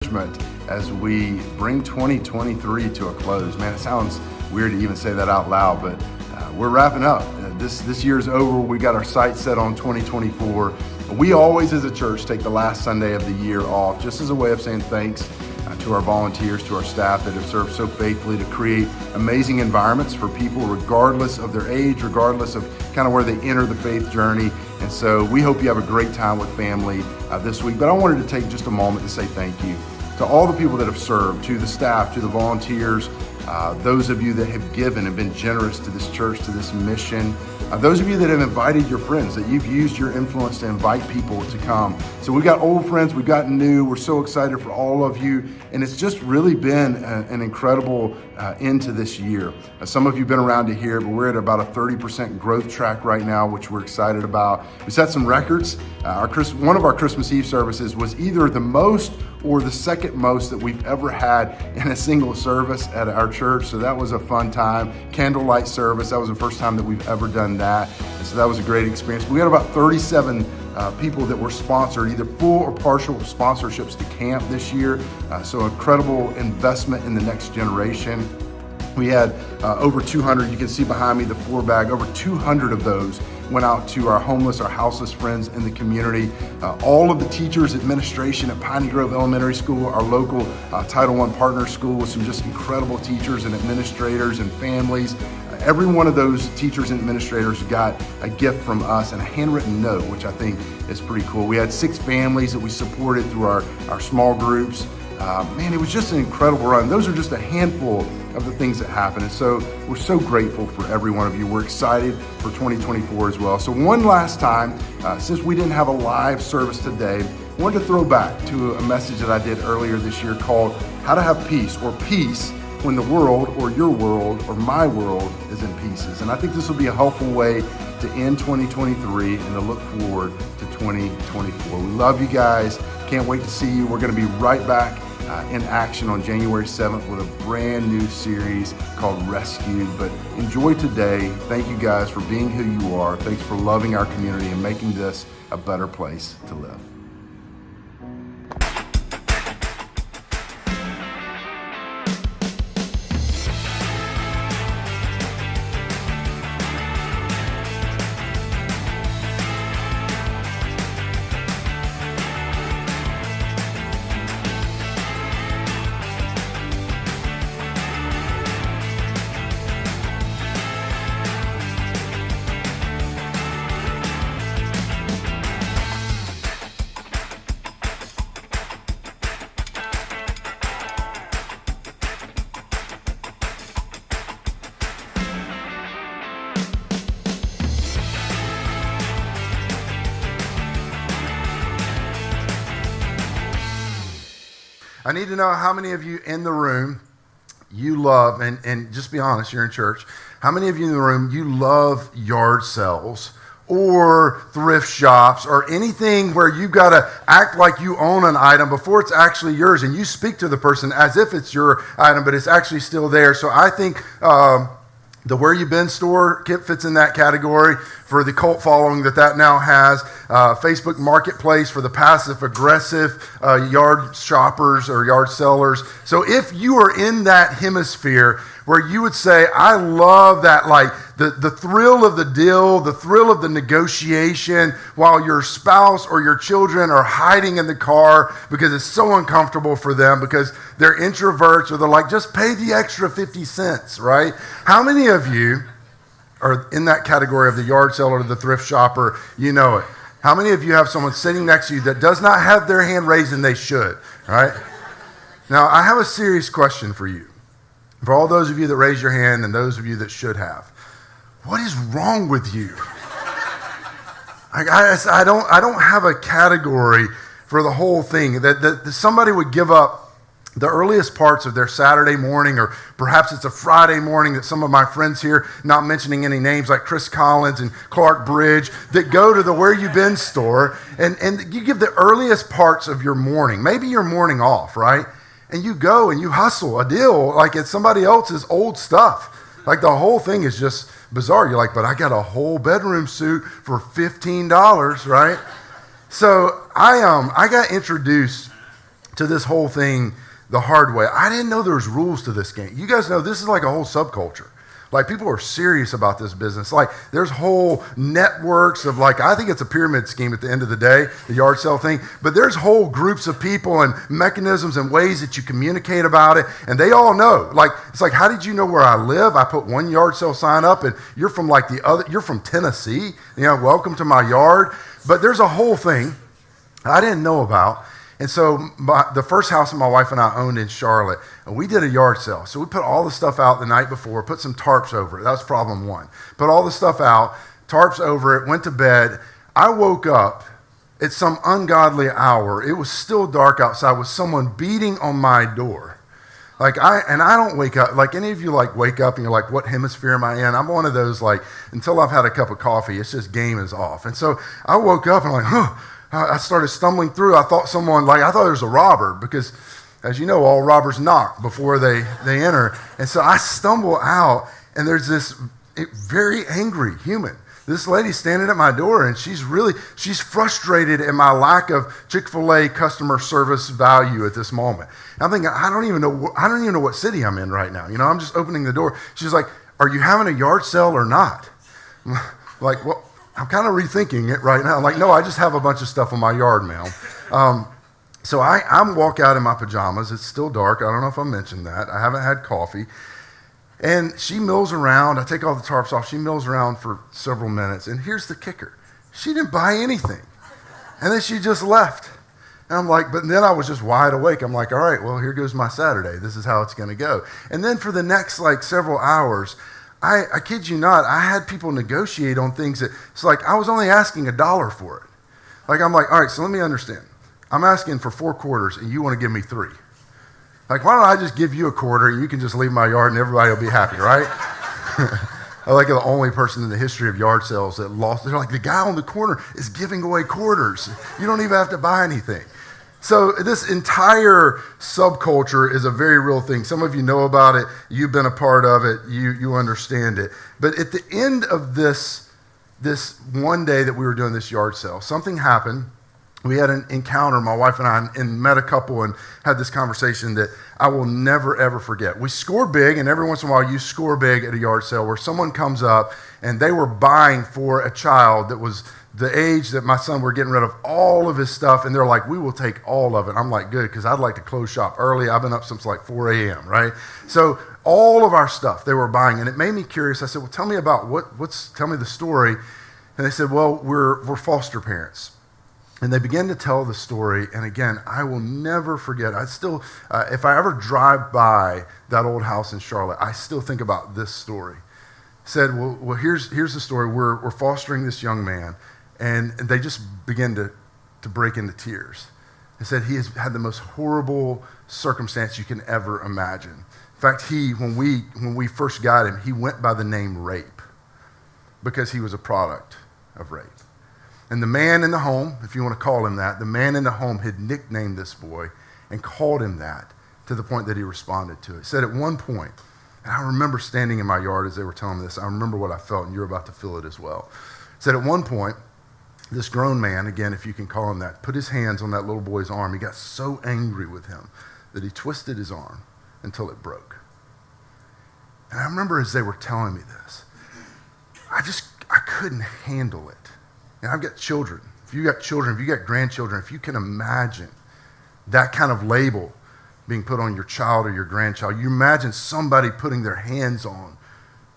as we bring 2023 to a close. Man, it sounds weird to even say that out loud, but we're wrapping up. This year's over. We got our sights set on 2024. We always, as a church, take the last Sunday of the year off just as a way of saying thanks to our volunteers, to our staff that have served so faithfully to create amazing environments for people regardless of their age, regardless of kind of where they enter the faith journey. And so we hope you have a great time with family this week. But I wanted to take just a moment to say thank you to all the people that have served, to the staff, to the volunteers, those of you that have given and been generous to this church, to this mission, those of you that have invited your friends, that you've used your influence to invite people to come. So we've got old friends, we've got new, we're so excited for all of you. And it's just really been an incredible end to this year. Some of you have been around to hear, but we're at about a 30% growth track right now, which we're excited about. We set some records. One of our Christmas Eve services was either the most or the second most that we've ever had in a single service at our church. So that was a fun time. Candlelight service, that was the first time that we've ever done that. And so that was a great experience. We had about 37 people that were sponsored, either full or partial sponsorships to camp this year. So incredible investment in the next generation. We had over 200, you can see behind me the floor bag, over 200 of those went out to our homeless, our houseless friends in the community. All of the teachers, administration at Piney Grove Elementary School, our local Title I partner school with some just incredible teachers and administrators and families. Every one of those teachers and administrators got a gift from us and a handwritten note, which I think is pretty cool. We had 6 families that we supported through our small groups. Man, it was just an incredible run. Those are just a handful of the things that happened. And so we're so grateful for every one of you. We're excited for 2024 as well. So one last time, since we didn't have a live service today, I wanted to throw back to a message that I did earlier this year called How to Have Peace, or Peace when the world or your world or my world is in pieces. And I think this will be a helpful way to end 2023 and to look forward to 2024. We love you guys. Can't wait to see you. We're going to be right back in action on January 7th with a brand new series called Rescued. But enjoy today. Thank you guys for being who you are. Thanks for loving our community and making this a better place to live. I need to know how many of you in the room you love, and just be honest, you're in church. How many of you in the room, you love yard sales or thrift shops or anything where you've got to act like you own an item before it's actually yours, and you speak to the person as if it's your item, but it's actually still there. So I think the Where You Been store kit fits in that category for the cult following that now has. Facebook Marketplace for the passive aggressive yard shoppers or yard sellers. So if you are in that hemisphere where you would say, I love that, like the thrill of the deal, the thrill of the negotiation while your spouse or your children are hiding in the car because it's so uncomfortable for them because they're introverts or they're like, just pay the extra 50 cents, right? How many of you are in that category of the yard seller or the thrift shopper? You know it. How many of you have someone sitting next to you that does not have their hand raised and they should, right? Now, I have a serious question for you. For all those of you that raise your hand and those of you that should have, what is wrong with you? I don't have a category for the whole thing that somebody would give up the earliest parts of their Saturday morning, or perhaps it's a Friday morning that some of my friends here, not mentioning any names like Chris Collins and Clark Bridge, that go to the Where You Been store and you give the earliest parts of your morning, maybe your morning off, right? And you go and you hustle a deal like it's somebody else's old stuff. Like the whole thing is just bizarre. You're like, but I got a whole bedroom suit for $15, right? So I got introduced to this whole thing the hard way. I didn't know there was rules to this game. You guys know this is like a whole subculture. Like, people are serious about this business. Like, there's whole networks of, like, I think it's a pyramid scheme at the end of the day, the yard sale thing, but there's whole groups of people and mechanisms and ways that you communicate about it, and they all know. Like, it's like, how did you know where I live? I put one yard sale sign up, and you're from, like, you're from Tennessee, welcome to my yard. But there's a whole thing I didn't know about. And so the first house that my wife and I owned in Charlotte, we did a yard sale. So we put all the stuff out the night before, put some tarps over it. That was problem one. Put all the stuff out, tarps over it, went to bed. I woke up at some ungodly hour. It was still dark outside with someone beating on my door. I don't wake up, like any of you wake up and you're like, what hemisphere am I in? I'm one of those, until I've had a cup of coffee, it's just game is off. And so I woke up and I started stumbling through. I thought there was a robber, because, as you know, all robbers knock before they enter. And so I stumble out, and there's this very angry human. This lady's standing at my door, and she's frustrated at my lack of Chick-fil-A customer service value at this moment. And I'm thinking, I don't even know what city I'm in right now. I'm just opening the door. She's like, are you having a yard sale or not? I'm like, well, I'm kind of rethinking it right now. I'm like, no, I just have a bunch of stuff in my yard, ma'am. So I walk out in my pajamas. It's still dark. I don't know if I mentioned that. I haven't had coffee. And she mills around. I take all the tarps off. She mills around for several minutes. And here's the kicker. She didn't buy anything. And then she just left. And I'm like, but then I was just wide awake. I'm like, all right, well, here goes my Saturday. This is how it's going to go. And then for the next several hours, I kid you not, I had people negotiate on things that, it's like I was only asking $1 for it. I'm like, all right, so let me understand. I'm asking for 4 quarters and you want to give me 3. Why don't I just give you a quarter and you can just leave my yard and everybody will be happy, right? I'm the only person in the history of yard sales that lost. They're like, the guy on the corner is giving away quarters. You don't even have to buy anything. So this entire subculture is a very real thing. Some of you know about it. You've been a part of it. You understand it. But at the end of this one day that we were doing this yard sale, something happened. We had an encounter, my wife and I, and met a couple and had this conversation that I will never, ever forget. We score big, and every once in a while you score big at a yard sale where someone comes up and they were buying for a child that was the age that my son were getting rid of all of his stuff, and they're like, we will take all of it. I'm like, good, because I'd like to close shop early. I've been up since 4 a.m., right? So all of our stuff they were buying, and it made me curious. I said, well, tell me about tell me the story. And they said, well, we're foster parents. And they began to tell the story, and again, I will never forget. I still, if I ever drive by that old house in Charlotte, I still think about this story. Said, well, here's the story. We're fostering this young man, and they just began to break into tears. They said he has had the most horrible circumstance you can ever imagine. In fact, when we first got him, he went by the name Rape because he was a product of rape. And the man in the home, if you want to call him that, the man in the home had nicknamed this boy and called him that to the point that he responded to it. Said at one point, and I remember standing in my yard as they were telling me this, I remember what I felt, and you're about to feel it as well. Said at one point, this grown man, again, if you can call him that, put his hands on that little boy's arm. He got so angry with him that he twisted his arm until it broke. And I remember as they were telling me this, I couldn't handle it. And I've got children. If you got children, if you got grandchildren, if you can imagine that kind of label being put on your child or your grandchild, you imagine somebody putting their hands on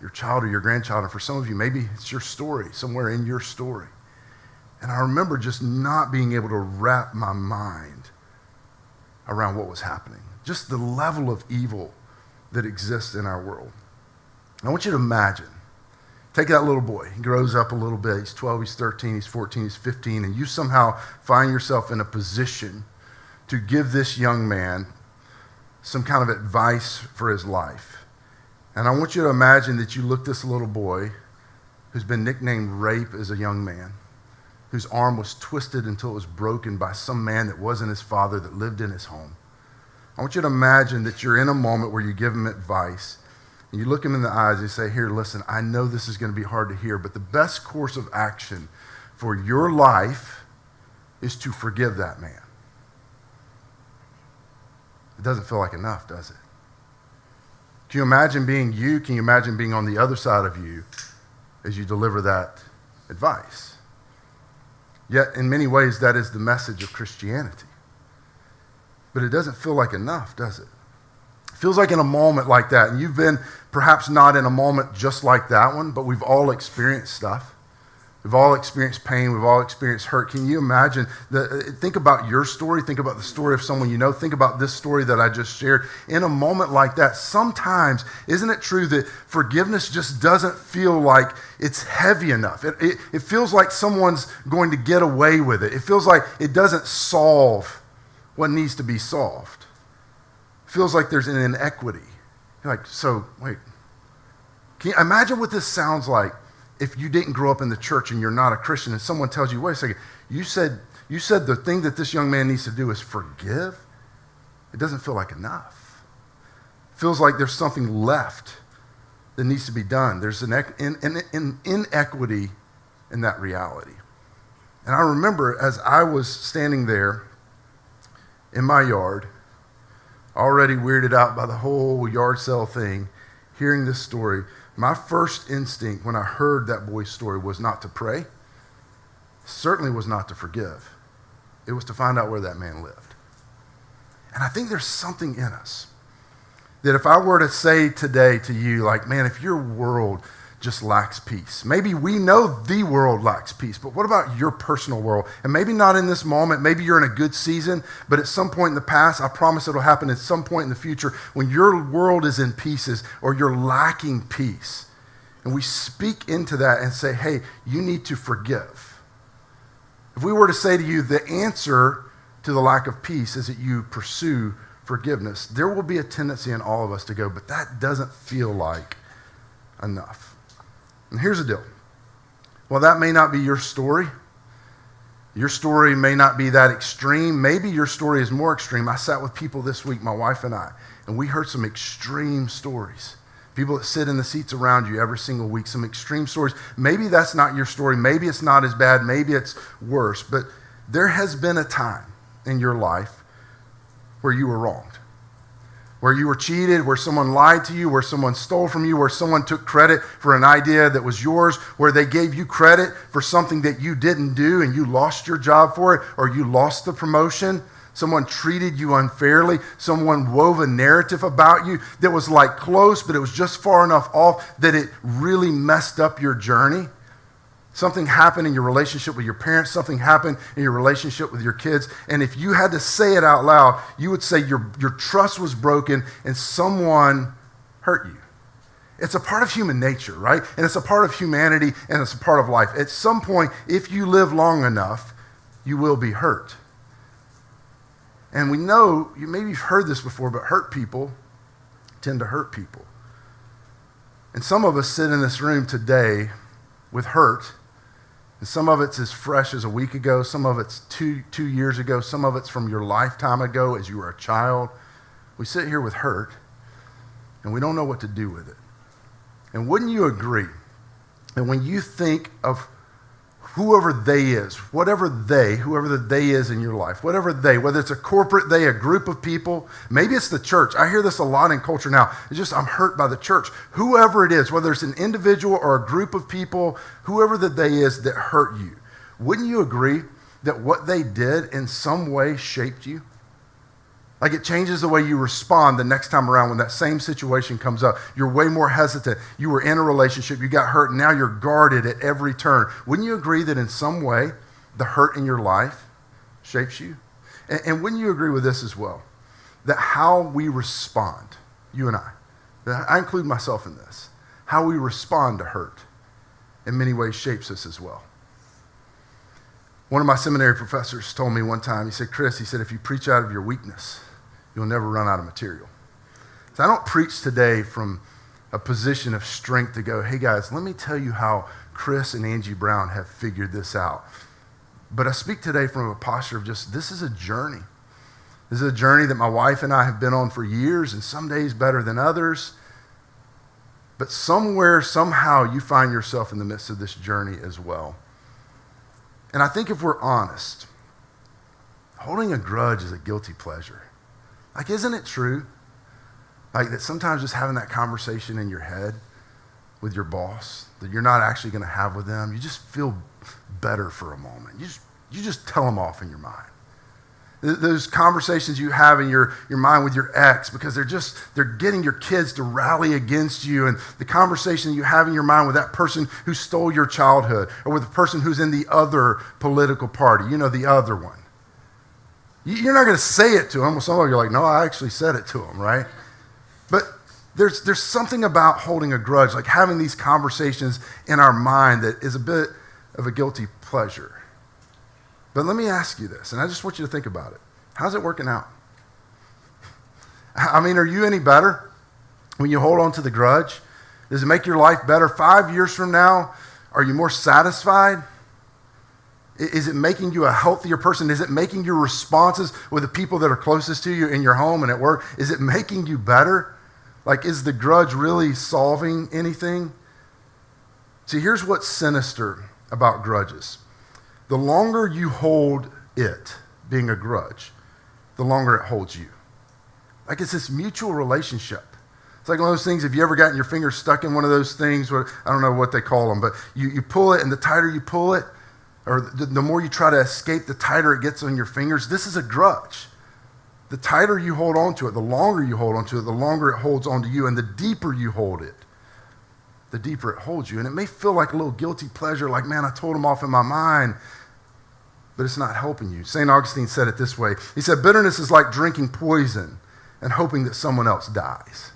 your child or your grandchild, and for some of you, maybe it's your story, somewhere in your story. And I remember just not being able to wrap my mind around what was happening, just the level of evil that exists in our world. I want you to imagine. Take that little boy. He grows up a little bit. He's 12, he's 13, he's 14, he's 15, and you somehow find yourself in a position to give this young man some kind of advice for his life. And I want you to imagine that you look this little boy who's been nicknamed Rape as a young man, whose arm was twisted until it was broken by some man that wasn't his father that lived in his home. I want you to imagine that you're in a moment where you give him advice. And you look him in the eyes and you say, here, listen, I know this is going to be hard to hear, but the best course of action for your life is to forgive that man. it doesn't feel like enough, does it? Can you imagine being you? Can you imagine being on the other side of you as you deliver that advice? Yet, in many ways, that is the message of Christianity. But it doesn't feel like enough, does it? It feels like in a moment like that, and you've been perhaps not in a moment just like that one, but we've all experienced stuff. We've all experienced pain. We've all experienced hurt. Can you imagine? Think about your story. Think about the story of someone you know. Think about this story that I just shared. In a moment like that, sometimes, isn't it true that forgiveness just doesn't feel like it's heavy enough? It feels like someone's going to get away with it. It feels like it doesn't solve what needs to be solved. It feels like there's an inequity. You're like, so, wait. Can you imagine what this sounds like? If you didn't grow up in the church and you're not a Christian and someone tells you, wait a second, you said the thing that this young man needs to do is forgive? It doesn't feel like enough. It feels like there's something left that needs to be done. There's an inequity in that reality. And I remember as I was standing there in my yard, already weirded out by the whole yard sale thing, hearing this story, my first instinct when I heard that boy's story was not to pray, certainly was not to forgive. It was to find out where that man lived. And I think there's something in us that if I were to say today to you, like, man, if your world just lacks peace, maybe we know the world lacks peace, but what about your personal world? And maybe not in this moment, maybe you're in a good season, but at some point in the past, I promise it'll happen at some point in the future when your world is in pieces or you're lacking peace. And we speak into that and say, hey, you need to forgive. If we were to say to you, the answer to the lack of peace is that you pursue forgiveness, there will be a tendency in all of us to go, but that doesn't feel like enough. And here's the deal. Well, that may not be your story. Your story may not be that extreme. Maybe your story is more extreme. I sat with people this week, my wife and I, and we heard some extreme stories. People that sit in the seats around you every single week, some extreme stories. Maybe that's not your story. Maybe it's not as bad. Maybe it's worse. But there has been a time in your life where you were wronged, where you were cheated, where someone lied to you, where someone stole from you, where someone took credit for an idea that was yours, where they gave you credit for something that you didn't do and you lost your job for it, or you lost the promotion. Someone treated you unfairly. Someone wove a narrative about you that was like close, but it was just far enough off that it really messed up your journey. Something happened in your relationship with your parents. Something happened in your relationship with your kids. And if you had to say it out loud, you would say your trust was broken and someone hurt you. It's a part of human nature, right? And it's a part of humanity and it's a part of life. At some point, if you live long enough, you will be hurt. And we know, maybe you've heard this before, but hurt people tend to hurt people. And some of us sit in this room today with hurt. And some of it's as fresh as a week ago. Some of it's two years ago. Some of it's from your lifetime ago as you were a child. We sit here with hurt, and we don't know what to do with it. And wouldn't you agree that when you think of whoever they is, whoever the they is in your life, whether it's a corporate they, a group of people, maybe it's the church. I hear this a lot in culture now. It's just, I'm hurt by the church. Whoever it is, whether it's an individual or a group of people, whoever the they is that hurt you, wouldn't you agree that what they did in some way shaped you? Like it changes the way you respond the next time around when that same situation comes up. You're way more hesitant. You were in a relationship, you got hurt, and now you're guarded at every turn. Wouldn't you agree that in some way the hurt in your life shapes you? And wouldn't you agree with this as well? That how we respond, you and I include myself in this, how we respond to hurt in many ways shapes us as well. One of my seminary professors told me one time, he said, Chris, if you preach out of your weakness, you'll never run out of material. So I don't preach today from a position of strength to go, hey guys, let me tell you how Chris and Angie Brown have figured this out. But I speak today from a posture of just, this is a journey. This is a journey that my wife and I have been on for years, and some days better than others. But somewhere, somehow, you find yourself in the midst of this journey as well. And I think if we're honest, holding a grudge is a guilty pleasure. Like, isn't it true? Like that sometimes just having that conversation in your head with your boss that you're not actually going to have with them, you just feel better for a moment. You just tell them off in your mind. Those conversations you have in your mind with your ex because they're getting your kids to rally against you, and the conversation you have in your mind with that person who stole your childhood or with the person who's in the other political party, the other one. You're not going to say it to them. Well, some of you are like, no, I actually said it to them, right? But there's something about holding a grudge, like having these conversations in our mind that is a bit of a guilty pleasure. But let me ask you this, and I just want you to think about it. How's it working out? I mean, are you any better when you hold on to the grudge? Does it make your life better? 5 years from now, are you more satisfied? Is it making you a healthier person? Is it making your responses with the people that are closest to you in your home and at work? Is it making you better? Like, is the grudge really solving anything? See, here's what's sinister about grudges. The longer you hold it, being a grudge, the longer it holds you. Like, it's this mutual relationship. It's like one of those things, have you ever gotten your finger stuck in one of those things, I don't know what they call them, but you pull it, and the tighter you pull it, or the more you try to escape, the tighter it gets on your fingers. This is a grudge. The tighter you hold on to it, the longer you hold on to it, the longer it holds on to you, and the deeper you hold it, the deeper it holds you. And it may feel like a little guilty pleasure, like, man, I told him off in my mind, but it's not helping you. St. Augustine said it this way. He said, bitterness is like drinking poison and hoping that someone else dies.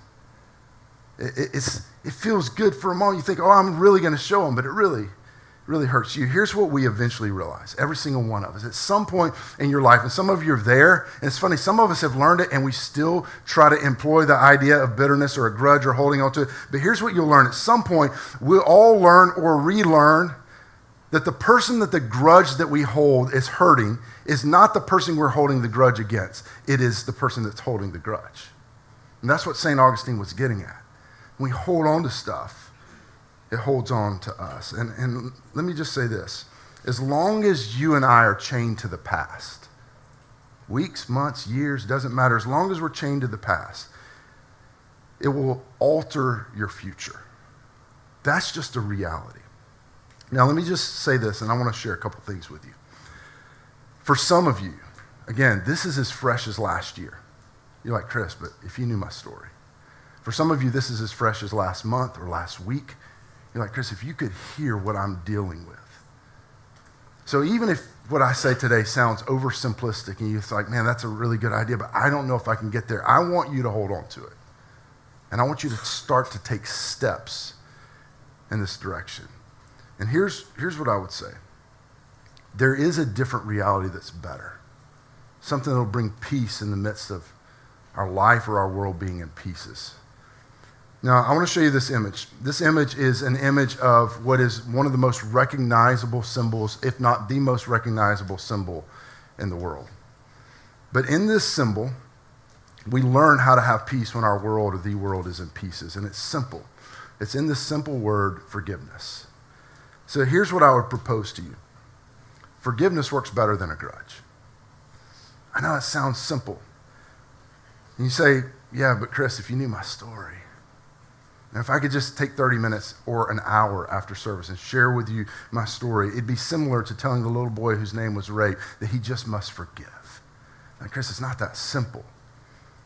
It feels good for a moment. You think, oh, I'm really going to show them, but it really hurts you. Here's what we eventually realize, every single one of us. At some point in your life, and some of you are there, and it's funny, some of us have learned it, and we still try to employ the idea of bitterness or a grudge or holding on to it. But here's what you'll learn. At some point, we'll all learn or relearn that the person that the grudge that we hold is hurting is not the person we're holding the grudge against. It is the person that's holding the grudge. And that's what St. Augustine was getting at. When we hold on to stuff, it holds on to us. And let me just say this. As long as you and I are chained to the past, weeks, months, years, doesn't matter. As long as we're chained to the past, it will alter your future. That's just a reality. Now, let me just say this, and I want to share a couple things with you. For some of you, again, this is as fresh as last year. You're like, Chris, but if you knew my story. For some of you, this is as fresh as last month or last week. You're like, Chris, if you could hear what I'm dealing with. So even if what I say today sounds oversimplistic and you're like, man, that's a really good idea, but I don't know if I can get there, I want you to hold on to it. And I want you to start to take steps in this direction. And here's what I would say. There is a different reality that's better. Something that will bring peace in the midst of our life or our world being in pieces. Now, I want to show you this image. This image is an image of what is one of the most recognizable symbols, if not the most recognizable symbol in the world. But in this symbol, we learn how to have peace when our world or the world is in pieces. And it's simple. It's in the simple word forgiveness. So here's what I would propose to you. Forgiveness works better than a grudge. I know it sounds simple. And you say, yeah, but Chris, if you knew my story, and if I could just take 30 minutes or an hour after service and share with you my story, it'd be similar to telling the little boy whose name was raped that he just must forgive. Now, Chris, it's not that simple.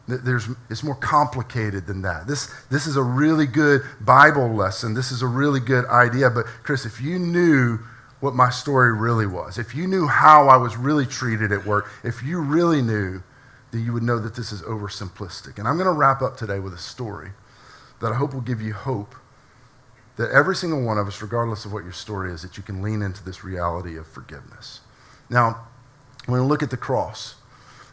It's more complicated than that. This is a really good Bible lesson. This is a really good idea. But Chris, if you knew what my story really was, if you knew how I was really treated at work, if you really knew, then you would know that this is oversimplistic. And I'm going to wrap up today with a story that I hope will give you hope that every single one of us, regardless of what your story is, that you can lean into this reality of forgiveness. Now, when we look at the cross,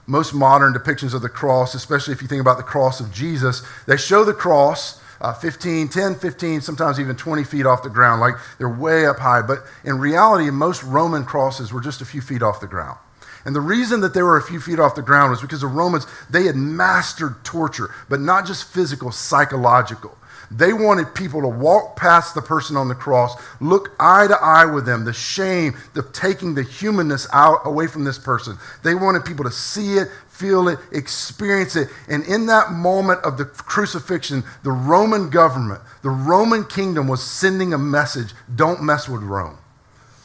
most modern depictions of the cross, especially if you think about the cross of Jesus, they show the cross 10, 15, sometimes even 20 feet off the ground, like they're way up high. But in reality, most Roman crosses were just a few feet off the ground. And the reason that they were a few feet off the ground was because the Romans, they had mastered torture, but not just physical, psychological. They wanted people to walk past the person on the cross, look eye to eye with them, the shame, the taking the humanness out away from this person. They wanted people to see it, feel it, experience it. And in that moment of the crucifixion, the Roman government, the Roman kingdom was sending a message: don't mess with Rome.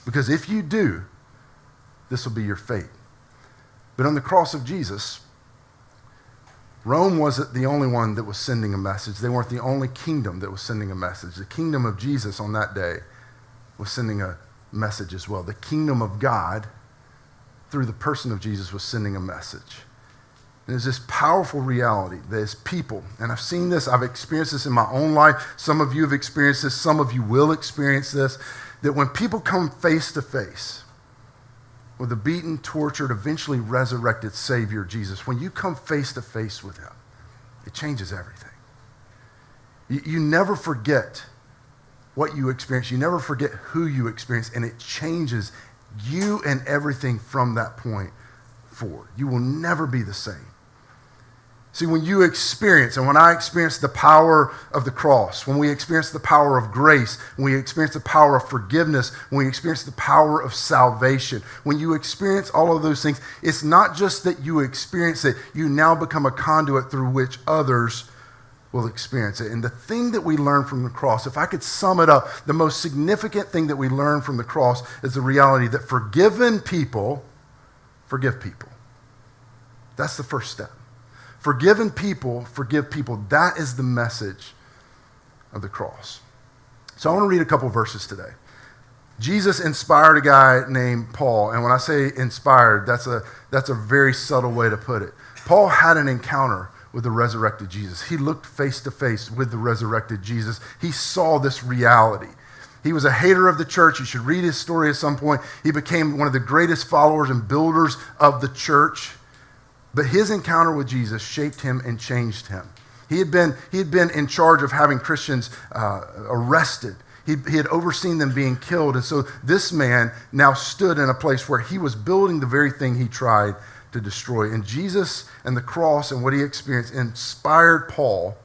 Because if you do, this will be your fate. But on the cross of Jesus, Rome wasn't the only one that was sending a message. They weren't the only kingdom that was sending a message. The kingdom of Jesus on that day was sending a message as well. The kingdom of God, through the person of Jesus, was sending a message. And there's this powerful reality. There's people, and I've seen this, I've experienced this in my own life. Some of you have experienced this. Some of you will experience this, that when people come face to face with the beaten, tortured, eventually resurrected Savior, Jesus, when you come face to face with him, it changes everything. You never forget what you experience. You never forget who you experience, and it changes you and everything from that point forward. You will never be the same. See, when you experience, and when I experience the power of the cross, when we experience the power of grace, when we experience the power of forgiveness, when we experience the power of salvation, when you experience all of those things, it's not just that you experience it, you now become a conduit through which others will experience it. And the thing that we learn from the cross, if I could sum it up, the most significant thing that we learn from the cross is the reality that forgiven people forgive people. That's the first step. Forgiven people forgive people. That is the message of the cross. So I want to read a couple verses today. Jesus inspired a guy named Paul, and when I say inspired, that's a very subtle way to put it. Paul had an encounter with the resurrected Jesus. He looked face to face with the resurrected Jesus. He saw this reality. He was a hater of the church. You should read his story at some point. He became one of the greatest followers and builders of the church. But his encounter with Jesus shaped him and changed him. He had been in charge of having Christians arrested. He had overseen them being killed. And so this man now stood in a place where he was building the very thing he tried to destroy. And Jesus and the cross and what he experienced inspired Paul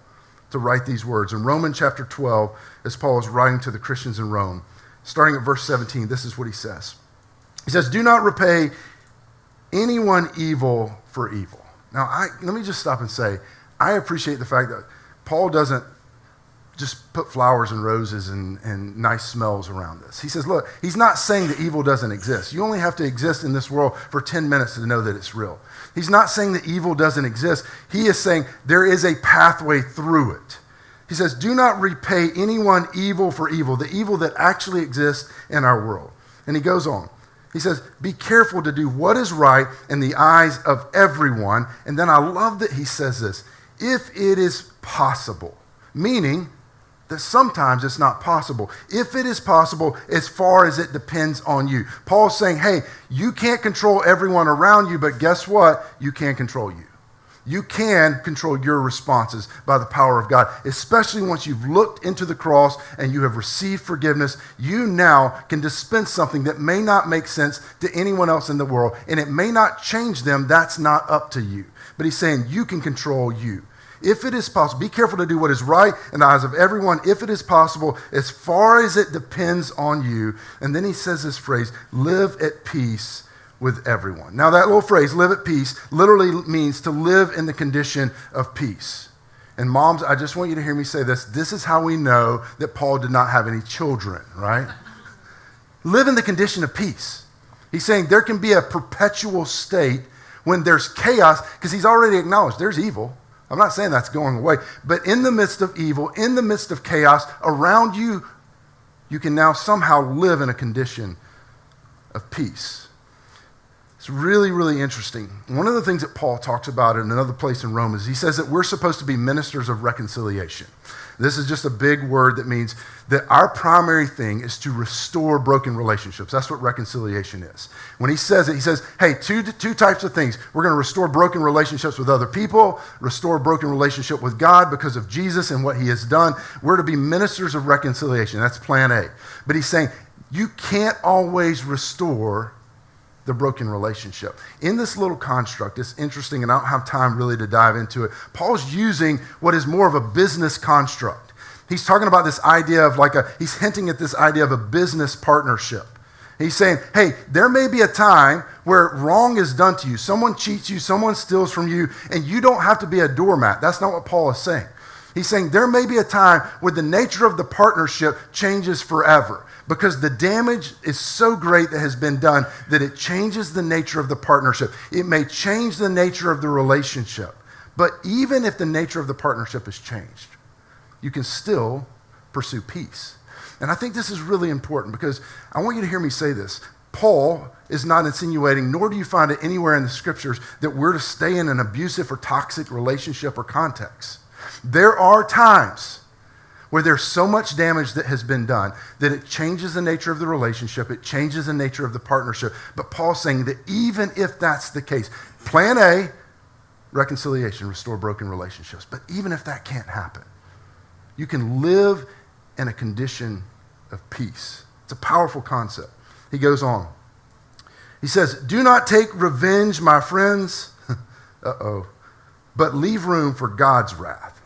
to write these words. In Romans chapter 12, as Paul is writing to the Christians in Rome, starting at verse 17, this is what he says. He says, "Do not repay anyone evil for evil." Now, let me just stop and say, I appreciate the fact that Paul doesn't just put flowers and roses and nice smells around this. He says, look, he's not saying that evil doesn't exist. You only have to exist in this world for 10 minutes to know that it's real. He's not saying that evil doesn't exist. He is saying there is a pathway through it. He says, do not repay anyone evil for evil, the evil that actually exists in our world. And he goes on. He says, be careful to do what is right in the eyes of everyone. And then I love that he says this, if it is possible, meaning that sometimes it's not possible. If it is possible, as far as it depends on you. Paul's saying, hey, you can't control everyone around you, but guess what? You can control you. You can control your responses by the power of God, especially once you've looked into the cross and you have received forgiveness. You now can dispense something that may not make sense to anyone else in the world, and it may not change them. That's not up to you. But he's saying you can control you. If it is possible, be careful to do what is right in the eyes of everyone. If it is possible, as far as it depends on you. And then he says this phrase, live at peace with everyone. Now that little phrase, live at peace, literally means to live in the condition of peace. And moms, I just want you to hear me say this. This is how we know that Paul did not have any children, right? Live in the condition of peace. He's saying there can be a perpetual state when there's chaos, because he's already acknowledged there's evil. I'm not saying that's going away, but in the midst of evil, in the midst of chaos around you, you can now somehow live in a condition of peace. It's really, really interesting. One of the things that Paul talks about in another place in Romans, he says that we're supposed to be ministers of reconciliation. This is just a big word that means that our primary thing is to restore broken relationships. That's what reconciliation is. When he says it, he says, hey, two types of things. We're going to restore broken relationships with other people, restore broken relationship with God because of Jesus and what he has done. We're to be ministers of reconciliation. That's plan A. But he's saying you can't always restore the broken relationship. In this little construct, it's interesting, and I don't have time really to dive into it. Paul's using what is more of a business construct. He's talking about this idea of he's hinting at this idea of a business partnership. He's saying, hey, there may be a time where wrong is done to you. Someone cheats you, someone steals from you, and you don't have to be a doormat. That's not what Paul is saying. He's saying there may be a time where the nature of the partnership changes forever because the damage is so great that has been done that it changes the nature of the partnership. It may change the nature of the relationship. But even if the nature of the partnership is changed, you can still pursue peace. And I think this is really important because I want you to hear me say this. Paul is not insinuating, nor do you find it anywhere in the scriptures, that we're to stay in an abusive or toxic relationship or context. There are times where there's so much damage that has been done that it changes the nature of the relationship, it changes the nature of the partnership. But Paul's saying that even if that's the case, plan A, reconciliation, restore broken relationships. But even if that can't happen, you can live in a condition of peace. It's a powerful concept. He goes on. He says, do not take revenge, my friends, but leave room for God's wrath.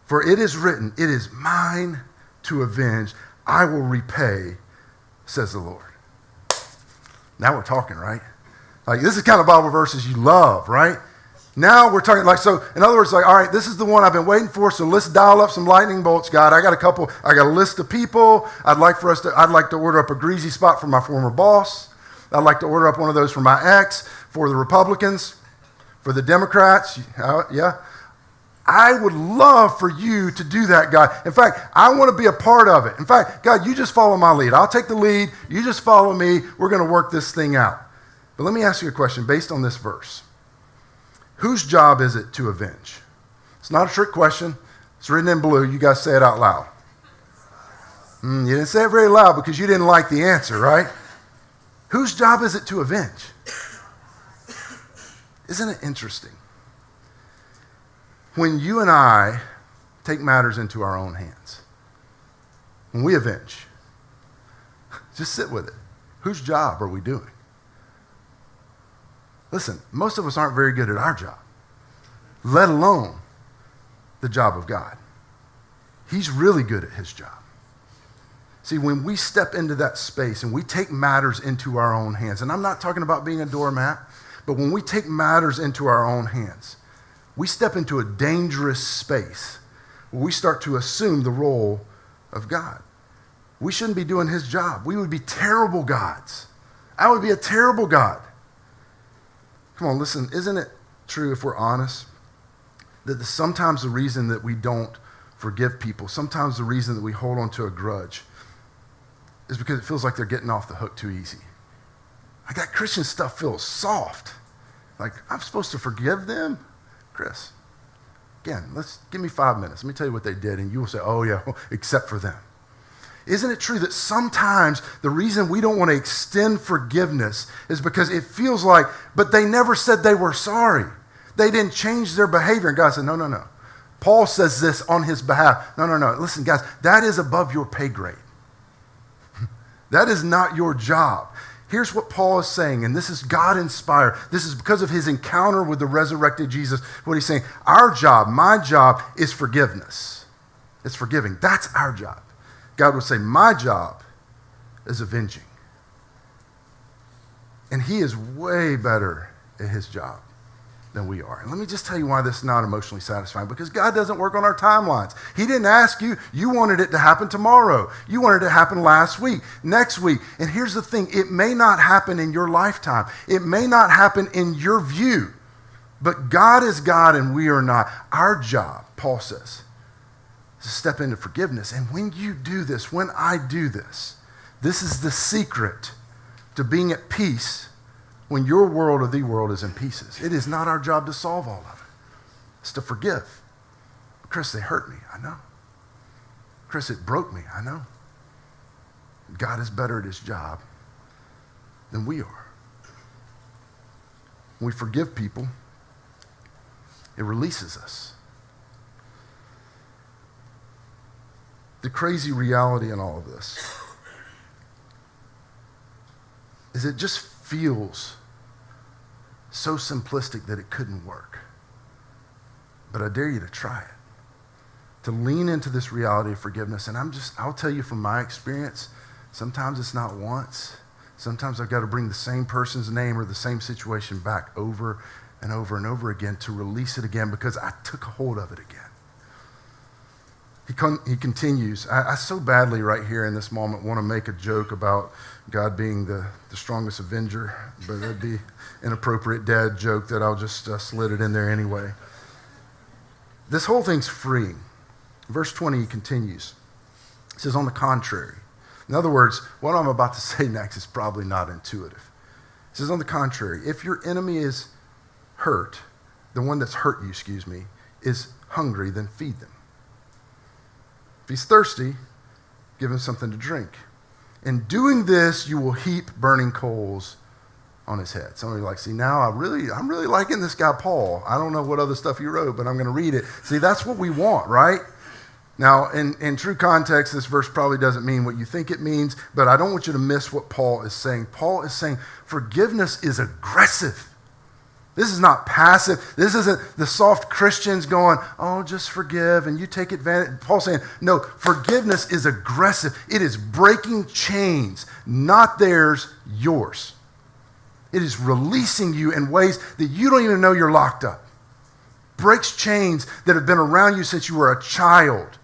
For it is written, it is mine to avenge. I will repay, says the Lord. Now we're talking, right? Like, this is kind of Bible verses you love, right? Now we're talking, like, so in other words, like, all right, this is the one I've been waiting for, so let's dial up some lightning bolts, God. I got a list of people. I'd like to order up a greasy spot for my former boss. I'd like to order up one of those for my ex, for the Republicans, for the Democrats. Yeah. I would love for you to do that, God. In fact, I want to be a part of it. In fact, God, you just follow my lead. I'll take the lead. You just follow me. We're going to work this thing out. But let me ask you a question based on this verse. Whose job is it to avenge? It's not a trick question. It's written in blue. You guys say it out loud. You didn't say it very loud because you didn't like the answer, right? Whose job is it to avenge? Isn't it interesting? When you and I take matters into our own hands, when we avenge, just sit with it. Whose job are we doing? Listen, most of us aren't very good at our job, let alone the job of God. He's really good at his job. See, when we step into that space and we take matters into our own hands, and I'm not talking about being a doormat, but when we take matters into our own hands, we step into a dangerous space where we start to assume the role of God. We shouldn't be doing his job. We would be terrible gods. I would be a terrible God. Come on, listen, isn't it true, if we're honest, that sometimes the reason that we don't forgive people, sometimes the reason that we hold on to a grudge is because it feels like they're getting off the hook too easy. Like, that Christian stuff feels soft. Like, I'm supposed to forgive them? Chris, again, give me 5 minutes. Let me tell you what they did, and you will say, oh yeah, except for them. Isn't it true that sometimes the reason we don't want to extend forgiveness is because it feels like, but they never said they were sorry. They didn't change their behavior. And God said, no. Paul says this on his behalf. No. Listen, guys, that is above your pay grade. That is not your job. Here's what Paul is saying, and this is God-inspired. This is because of his encounter with the resurrected Jesus. What he's saying, our job, my job, is forgiveness. It's forgiving. That's our job. God would say, my job is avenging. And he is way better at his job than we are. And let me just tell you why this is not emotionally satisfying. Because God doesn't work on our timelines. He didn't ask you. You wanted it to happen tomorrow. You wanted it to happen last week, next week. And here's the thing. It may not happen in your lifetime. It may not happen in your view. But God is God and we are not. Our job, Paul says, is to step into forgiveness. And when you do this, when I do this, this is the secret to being at peace when your world or the world is in pieces. It is not our job to solve all of it. It's to forgive. Chris, they hurt me. I know. Chris, it broke me. I know. God is better at his job than we are. When we forgive people, it releases us. The crazy reality in all of this is it just feels so simplistic that it couldn't work. But I dare you to try it, to lean into this reality of forgiveness. And I'll tell you from my experience Sometimes it's not once. Sometimes I've got to bring the same person's name or the same situation back over and over and over again to release it again because I took a hold of it again. He continues. I so badly right here in this moment want to make a joke about God being the strongest avenger, but that'd be an inappropriate dad joke that I'll just slid it in there anyway. This whole thing's freeing. Verse 20, he continues. He says, on the contrary. In other words, what I'm about to say next is probably not intuitive. He says, on the contrary, if your enemy is hurt, the one that's hurt you, is hungry, then feed them. If he's thirsty, give him something to drink. In doing this, you will heap burning coals on his head. Some of you are like, see, now I'm really liking this guy, Paul. I don't know what other stuff he wrote, but I'm going to read it. See, that's what we want, right? Now, in true context, this verse probably doesn't mean what you think it means, but I don't want you to miss what Paul is saying. Paul is saying forgiveness is aggressive. This is not passive. This isn't the soft Christians going, oh, just forgive and you take advantage. Paul's saying, no, forgiveness is aggressive. It is breaking chains, not theirs, yours. It is releasing you in ways that you don't even know you're locked up. Breaks chains that have been around you since you were a child,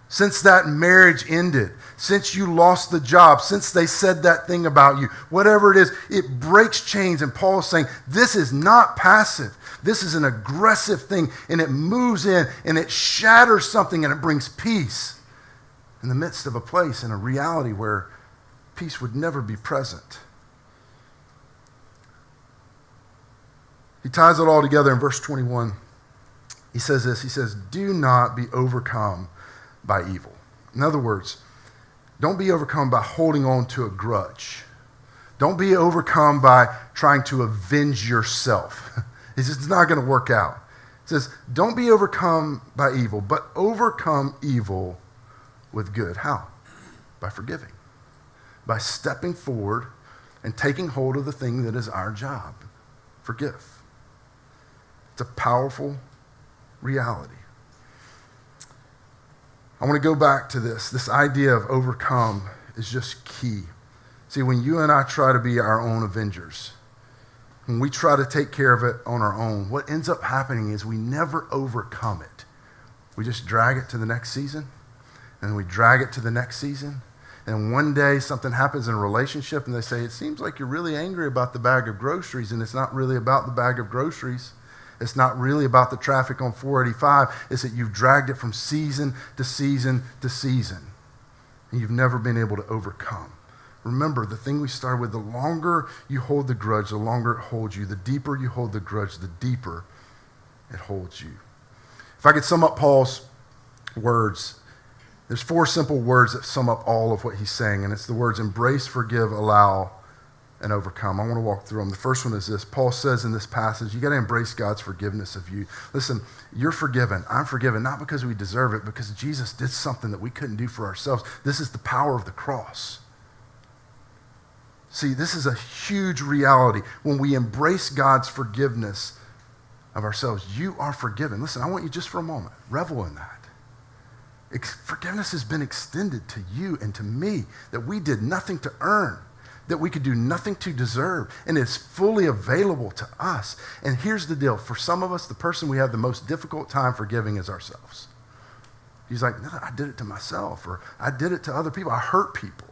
since that marriage ended, since you lost the job, since they said that thing about you, whatever it is, it breaks chains. And Paul is saying, this is not passive. This is an aggressive thing, and it moves in, and it shatters something, and it brings peace in the midst of a place and a reality where peace would never be present. He ties it all together in verse 21. He says this, he says, do not be overcome by evil. In other words, don't be overcome by holding on to a grudge. Don't be overcome by trying to avenge yourself. It's just not going to work out. It says, don't be overcome by evil, but overcome evil with good. How? By forgiving. By stepping forward and taking hold of the thing that is our job. Forgive. It's a powerful reality. I want to go back to this idea of overcome is just key. See, when you and I try to be our own avengers, when we try to take care of it on our own, what ends up happening is we never overcome it. We just drag it to the next season, and we drag it to the next season, and one day something happens in a relationship, and they say, it seems like you're really angry about the bag of groceries, and it's not really about the bag of groceries. It's not really about the traffic on 485. It's that you've dragged it from season to season to season. And you've never been able to overcome. Remember, the thing we started with, the longer you hold the grudge, the longer it holds you. The deeper you hold the grudge, the deeper it holds you. If I could sum up Paul's words, there's 4 simple words that sum up all of what he's saying. And it's the words embrace, forgive, allow, and overcome. I want to walk through them. The first one is this. Paul says in this passage, you got to embrace God's forgiveness of you. Listen, you're forgiven. I'm forgiven, not because we deserve it, because Jesus did something that we couldn't do for ourselves. This is the power of the cross. See, this is a huge reality. When we embrace God's forgiveness of ourselves, you are forgiven. Listen, I want you just for a moment, revel in that. Forgiveness has been extended to you and to me that we did nothing to earn, that we could do nothing to deserve, and it's fully available to us. And here's the deal. For some of us, the person we have the most difficult time forgiving is ourselves. He's like, no, I did it to myself, or I did it to other people. I hurt people.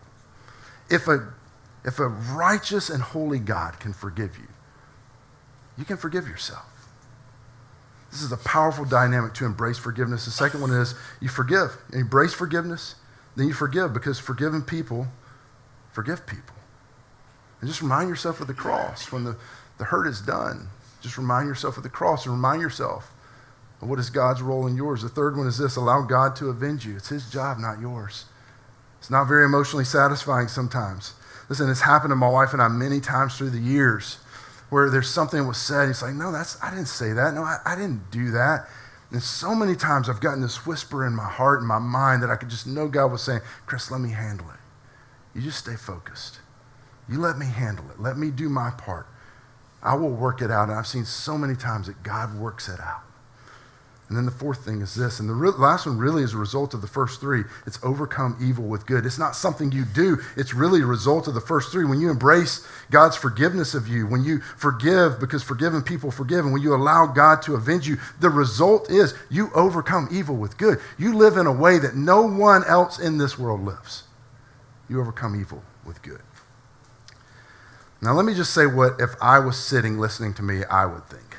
If a righteous and holy God can forgive you, you can forgive yourself. This is a powerful dynamic to embrace forgiveness. The second one is you forgive. You embrace forgiveness, then you forgive, because forgiven people forgive people. And just remind yourself of the cross. When the hurt is done, just remind yourself of the cross and remind yourself of what is God's role in yours. The third one is this: allow God to avenge you. It's his job, not yours. It's not very emotionally satisfying sometimes. Listen, it's happened to my wife and I many times through the years where there's something that was said. And it's like, no, I didn't say that. No, I didn't do that. And so many times I've gotten this whisper in my heart and my mind that I could just know God was saying, Chris, let me handle it. You just stay focused. You let me handle it. Let me do my part. I will work it out. And I've seen so many times that God works it out. And then the fourth thing is this, and the last one really is a result of the first three. It's overcome evil with good. It's not something you do. It's really a result of the first three. When you embrace God's forgiveness of you, when you forgive because forgiven people forgive, and when you allow God to avenge you, the result is you overcome evil with good. You live in a way that no one else in this world lives. You overcome evil with good. Now let me just say what, if I was sitting listening to me, I would think.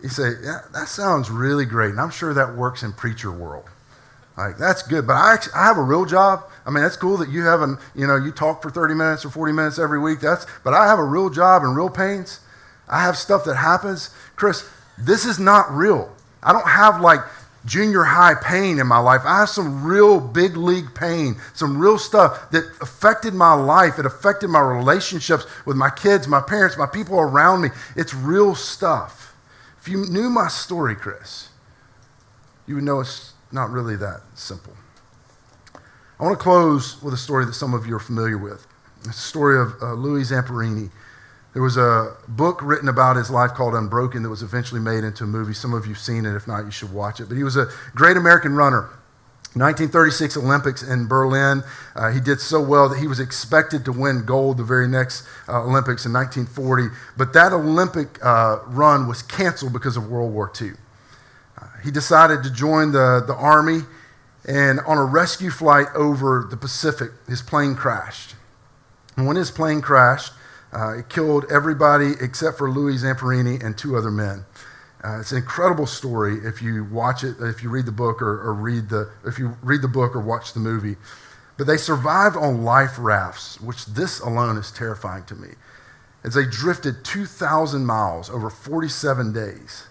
You say, yeah, that sounds really great, and I'm sure that works in preacher world. Like, that's good, but I have a real job. I mean, that's cool that you have you talk for 30 minutes or 40 minutes every week. But I have a real job and real pains. I have stuff that happens. Chris, this is not real. I don't have like junior high pain in my life. I have some real big league pain, some real stuff that affected my life. It affected my relationships with my kids, my parents, my people around me. It's real stuff. If you knew my story, Chris, you would know it's not really that simple. I want to close with a story that some of you are familiar with. It's the story of Louis Zamperini. There was a book written about his life called Unbroken that was eventually made into a movie. Some of you have seen it. If not, you should watch it. But he was a great American runner. 1936 Olympics in Berlin. He did so well that he was expected to win gold the very next Olympics in 1940. But that Olympic run was canceled because of World War II. He decided to join the Army, and on a rescue flight over the Pacific, his plane crashed. And when his plane crashed, it killed everybody except for Louis Zamperini and two other men. It's an incredible story if you watch it, if you read the book or if you read the book or watch the movie. But they survived on life rafts, which this alone is terrifying to me, as they drifted 2,000 miles over 47 days.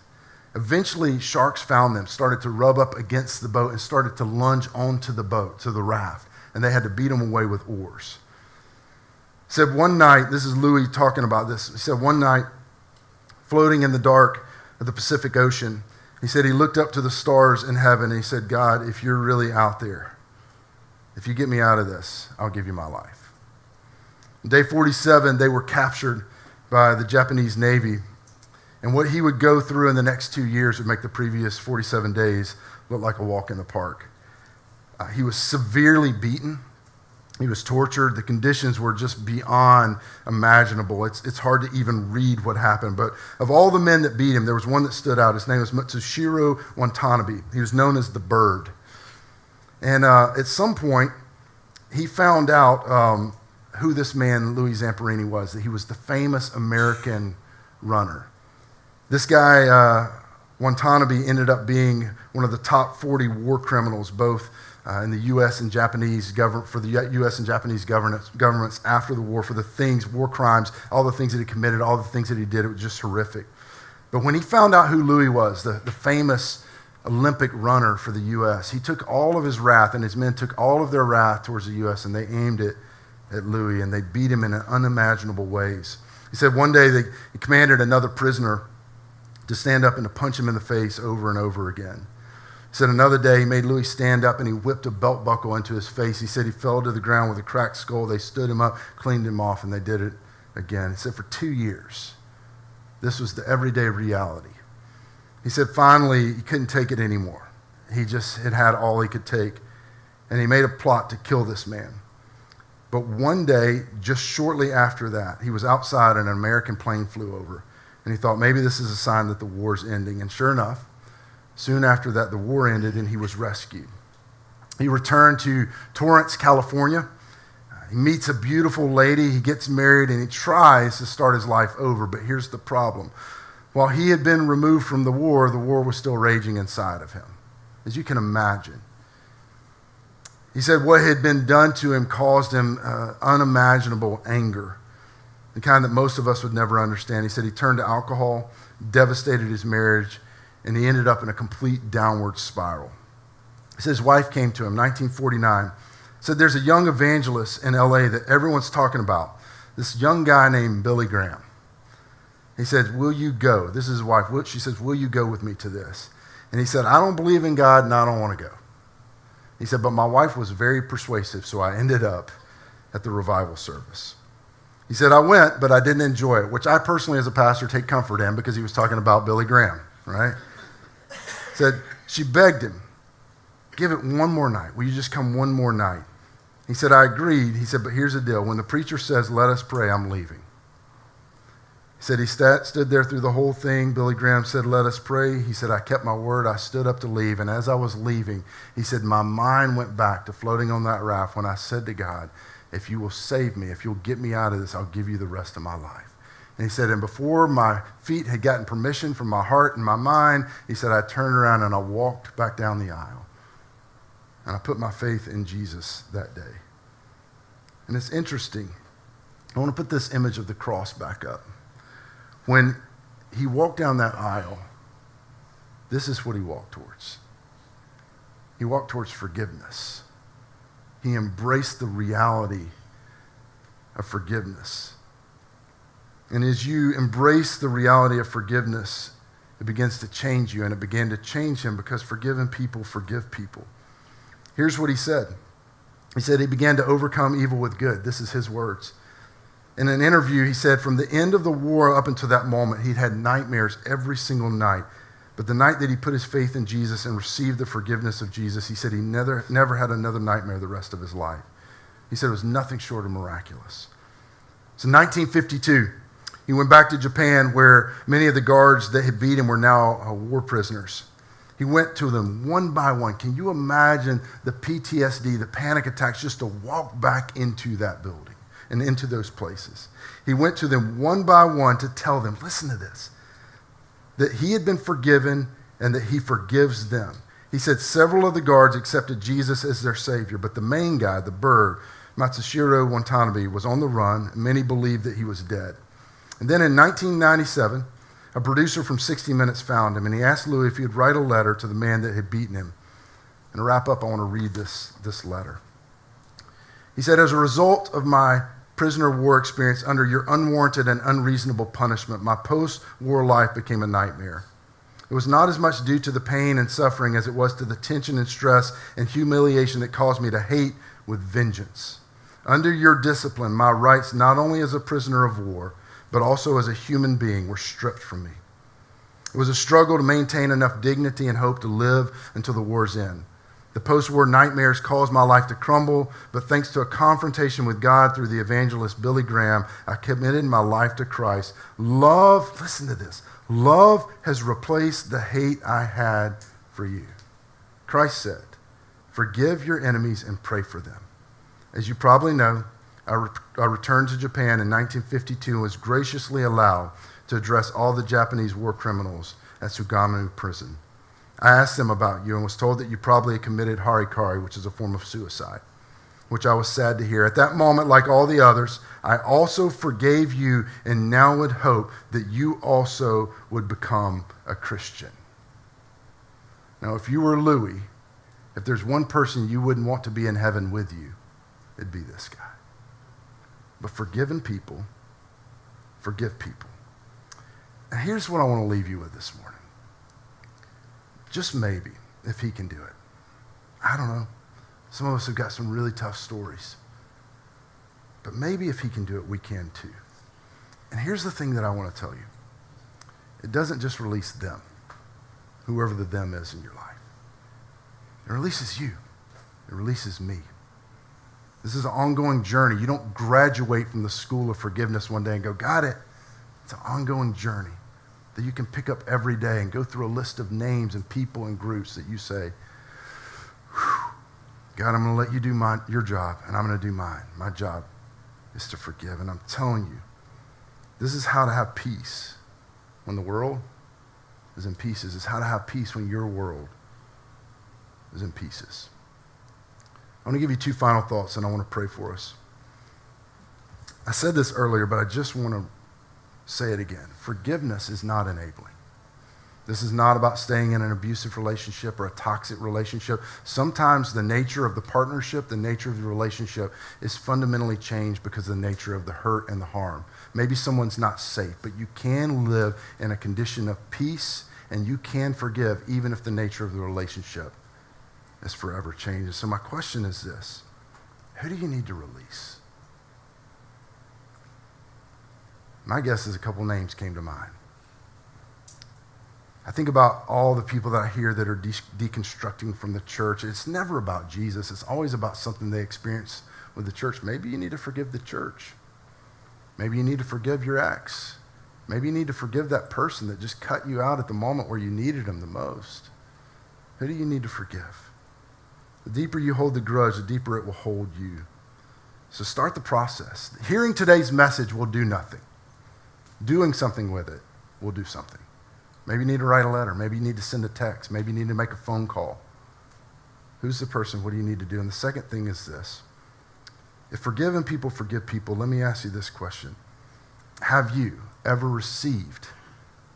Eventually, sharks found them, started to rub up against the boat, and started to lunge onto the boat, to the raft, and they had to beat them away with oars. He said one night, this is Louis talking about this, he said one night, floating in the dark of the Pacific Ocean, he said he looked up to the stars in heaven and he said, God, if you're really out there, if you get me out of this, I'll give you my life. Day 47, they were captured by the Japanese Navy, and what he would go through in the next 2 years would make the previous 47 days look like a walk in the park. He was severely beaten. He was tortured. The conditions were just beyond imaginable. It's hard to even read what happened. But of all the men that beat him, there was one that stood out. His name was Matsushiro Watanabe. He was known as the Bird. And at some point, he found out who this man, Louis Zamperini, was, that he was the famous American runner. This guy, Watanabe, ended up being one of the top 40 war criminals, both in the U.S. and Japanese government, for the U.S. and Japanese governments after the war, for the things, war crimes, all the things that he committed, all the things that he did. It was just horrific. But when he found out who Louis was, the famous Olympic runner for the U.S., he took all of his wrath, and his men took all of their wrath towards the U.S., and they aimed it at Louis, and they beat him in unimaginable ways. He said one day he commanded another prisoner to stand up and to punch him in the face over and over again. He said another day he made Louis stand up and he whipped a belt buckle into his face. He said he fell to the ground with a cracked skull. They stood him up, cleaned him off, and they did it again. He said for 2 years, this was the everyday reality. He said finally he couldn't take it anymore. He just had all he could take, and he made a plot to kill this man. But one day, just shortly after that, he was outside and an American plane flew over, and he thought maybe this is a sign that the war's ending. And sure enough, soon after that, the war ended and he was rescued. He returned to Torrance, California. He meets a beautiful lady. He gets married and he tries to start his life over. But here's the problem. While he had been removed from the war was still raging inside of him, as you can imagine. He said what had been done to him caused him unimaginable anger, the kind that most of us would never understand. He said he turned to alcohol, devastated his marriage, and he ended up in a complete downward spiral. He said his wife came to him, 1949, said there's a young evangelist in LA that everyone's talking about, this young guy named Billy Graham. He said, will you go? This is his wife. She says, will you go with me to this? And he said, I don't believe in God and I don't want to go. He said, but my wife was very persuasive, so I ended up at the revival service. He said, I went, but I didn't enjoy it, which I personally as a pastor take comfort in because he was talking about Billy Graham, right? Said, she begged him, give it one more night. Will you just come one more night? He said, I agreed. He said, but here's the deal. When the preacher says, let us pray, I'm leaving. He said he stood there through the whole thing. Billy Graham said, let us pray. He said, I kept my word. I stood up to leave. And as I was leaving, he said, my mind went back to floating on that raft when I said to God, if you will save me, if you'll get me out of this, I'll give you the rest of my life. And he said, and before my feet had gotten permission from my heart and my mind, he said, I turned around and I walked back down the aisle. And I put my faith in Jesus that day. And it's interesting. I want to put this image of the cross back up. When he walked down that aisle, this is what he walked towards. He walked towards forgiveness. He embraced the reality of forgiveness. And as you embrace the reality of forgiveness, it begins to change you, and it began to change him because forgiven people forgive people. Here's what he said. He said he began to overcome evil with good. This is his words. In an interview, he said from the end of the war up until that moment, he'd had nightmares every single night. But the night that he put his faith in Jesus and received the forgiveness of Jesus, he said he never had another nightmare the rest of his life. He said it was nothing short of miraculous. So in 1952, he went back to Japan where many of the guards that had beat him were now war prisoners. He went to them one by one. Can you imagine the PTSD, the panic attacks, just to walk back into that building and into those places? He went to them one by one to tell them, listen to this, that he had been forgiven and that he forgives them. He said several of the guards accepted Jesus as their Savior, but the main guy, the bird, Matsushiro Watanabe, was on the run, and many believed that he was dead. And then in 1997, a producer from 60 Minutes found him, and he asked Louis if he would write a letter to the man that had beaten him. And to wrap up, I want to read this letter. He said, as a result of my prisoner of war experience under your unwarranted and unreasonable punishment, my post-war life became a nightmare. It was not as much due to the pain and suffering as it was to the tension and stress and humiliation that caused me to hate with vengeance. Under your discipline, my rights, not only as a prisoner of war, but also as a human being, were stripped from me. It was a struggle to maintain enough dignity and hope to live until the war's end. The post-war nightmares caused my life to crumble, but thanks to a confrontation with God through the evangelist Billy Graham, I committed my life to Christ. Love, listen to this, love has replaced the hate I had for you. Christ said, forgive your enemies and pray for them. As you probably know, I returned to Japan in 1952 and was graciously allowed to address all the Japanese war criminals at Sugamo prison. I asked them about you and was told that you probably had committed harikari, which is a form of suicide, which I was sad to hear. At that moment, like all the others, I also forgave you and now would hope that you also would become a Christian. Now, if you were Louis, if there's one person you wouldn't want to be in heaven with you, it'd be this guy. But forgiven people, forgive people. And here's what I want to leave you with this morning. Just maybe, if he can do it. I don't know. Some of us have got some really tough stories. But maybe if he can do it, we can too. And here's the thing that I want to tell you. It doesn't just release them, whoever the them is in your life. It releases you. It releases me. This is an ongoing journey. You don't graduate from the school of forgiveness one day and go, got it. It's an ongoing journey that you can pick up every day and go through a list of names and people and groups that you say, God, I'm going to let you do your job, and I'm going to do mine. My job is to forgive. And I'm telling you, this is how to have peace when the world is in pieces. It's how to have peace when your world is in pieces. I want to give you two final thoughts, and I want to pray for us. I said this earlier, but I just want to say it again. Forgiveness is not enabling. This is not about staying in an abusive relationship or a toxic relationship. Sometimes the nature of the partnership, the nature of the relationship is fundamentally changed because of the nature of the hurt and the harm. Maybe someone's not safe, but you can live in a condition of peace and you can forgive even if the nature of the relationship is forever changed. So my question is this: who do you need to release? My guess is a couple names came to mind. I think about all the people that I hear that are deconstructing from the church. It's never about Jesus. It's always about something they experience with the church. Maybe you need to forgive the church. Maybe you need to forgive your ex. Maybe you need to forgive that person that just cut you out at the moment where you needed them the most. Who do you need to forgive? The deeper you hold the grudge, the deeper it will hold you. So start the process. Hearing today's message will do nothing. Doing something with it will do something. Maybe you need to write a letter. Maybe you need to send a text. Maybe you need to make a phone call. Who's the person? What do you need to do? And the second thing is this. If forgiving people forgive people, let me ask you this question. Have you ever received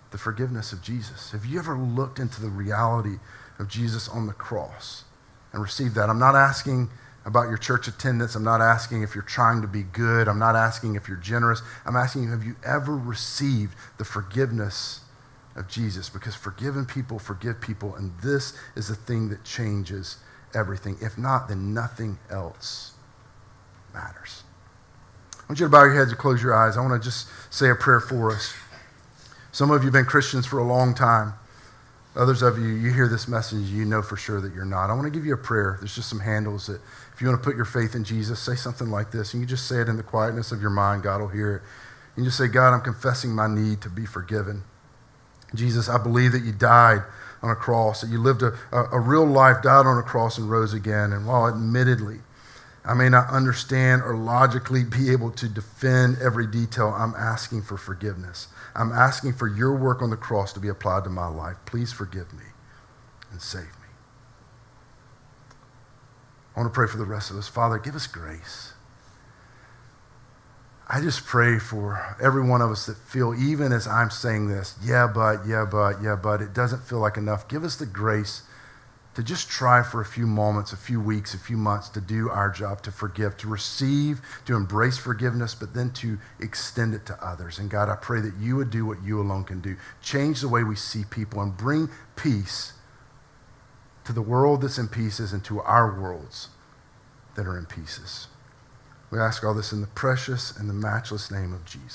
the forgiveness of Jesus? Have you ever looked into the reality of Jesus on the cross and received that? I'm not asking about your church attendance. I'm not asking if you're trying to be good. I'm not asking if you're generous. I'm asking you, have you ever received the forgiveness of Jesus? Because forgiving people forgive people, and this is the thing that changes everything. If not, then nothing else matters. I want you to bow your heads and close your eyes. I want to just say a prayer for us. Some of you have been Christians for a long time. Others of you, you hear this message, you know for sure that you're not. I want to give you a prayer. There's just some handles that if you want to put your faith in Jesus, say something like this. And you just say it in the quietness of your mind. God will hear it. You just say, God, I'm confessing my need to be forgiven. Jesus, I believe that you died on a cross, that you lived a real life, died on a cross, and rose again. And while admittedly, I may not understand or logically be able to defend every detail, I'm asking for forgiveness. I'm asking for your work on the cross to be applied to my life. Please forgive me and save me. I want to pray for the rest of us. Father, give us grace. I just pray for every one of us that feel, even as I'm saying this, yeah, but, it doesn't feel like enough. Give us the grace to just try for a few moments, a few weeks, a few months to do our job, to forgive, to receive, to embrace forgiveness, but then to extend it to others. And God, I pray that you would do what you alone can do. Change the way we see people and bring peace to the world that's in pieces and to our worlds that are in pieces. We ask all this in the precious and the matchless name of Jesus.